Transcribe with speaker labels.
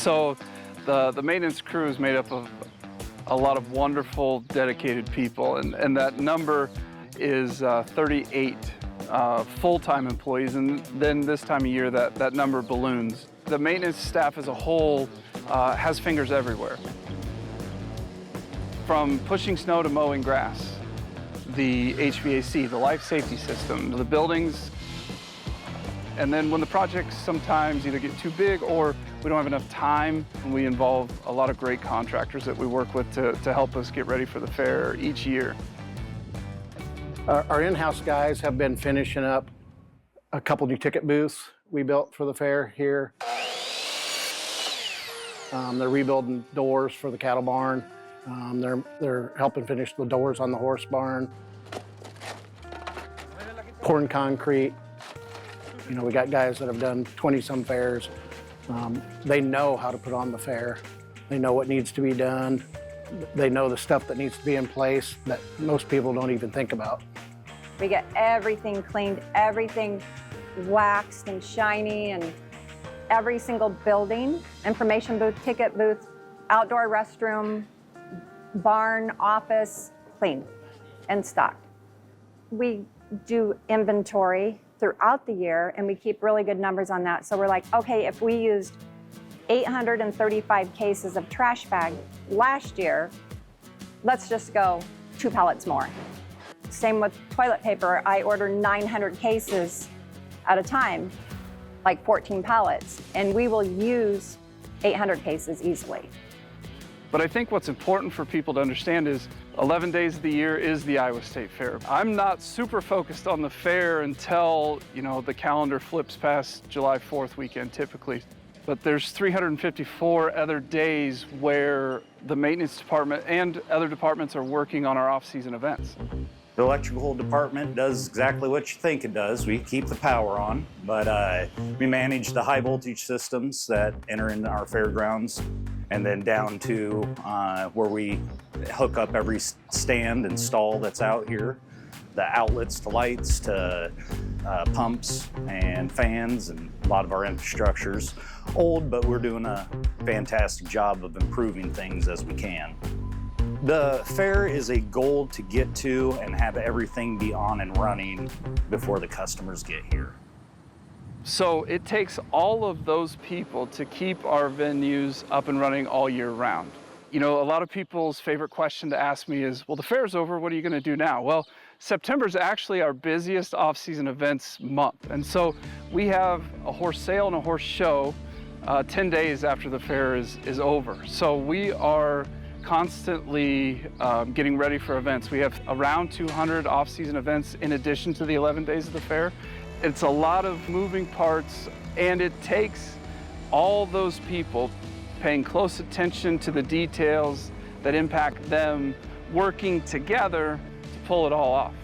Speaker 1: So the maintenance crew is made up of a lot of wonderful, dedicated people, and that number is 38 full-time employees, and then this time of year that number balloons. The maintenance staff as a whole has fingers everywhere. From pushing snow to mowing grass, the HVAC, the life safety system, the buildings, and then when the projects sometimes either get too big or we don't have enough time, we involve a lot of great contractors that we work with to help us get ready for the fair each year.
Speaker 2: Our in-house guys have been finishing up a couple new ticket booths we built for the fair here. They're rebuilding doors for the cattle barn. They're helping finish the doors on the horse barn. Pouring concrete. You know, we got guys that have done 20-some fairs. They know how to put on the fair. They know what needs to be done. They know the stuff that needs to be in place that most people don't even think about.
Speaker 3: We get everything cleaned, everything waxed and shiny, and every single building, information booth, ticket booth, outdoor restroom, barn, office, clean and stocked. We do inventory throughout the year, and we keep really good numbers on that. So we're like, okay, if we used 835 cases of trash bag last year, let's just go 2 pallets more. Same with toilet paper. I order 900 cases at a time, like 14 pallets, and we will use 800 cases easily.
Speaker 1: But I think what's important for people to understand is 11 days of the year is the Iowa State Fair. I'm not super focused on the fair until, you know, the calendar flips past July 4th weekend typically. But there's 354 other days where the maintenance department and other departments are working on our off-season events.
Speaker 4: The electrical department does exactly what you think it does. We keep the power on, but we manage the high voltage systems that enter into our fairgrounds, and then down to where we hook up every stand and stall that's out here, the outlets to lights to pumps and fans, and a lot of our infrastructure's old, but we're doing a fantastic job of improving things as we can. The fair is a goal to get to and have everything be on and running before the customers get here.
Speaker 1: So it takes all of those people to keep our venues up and running all year round. You know, a lot of people's favorite question to ask me is, well, the fair's over, what are you gonna do now? Well, September is actually our busiest off-season events month. And so we have a horse sale and a horse show 10 days after the fair is over. So we are constantly getting ready for events. We have around 200 off-season events in addition to the 11 days of the fair. It's a lot of moving parts, and it takes all those people paying close attention to the details that impact them, working together to pull it all off.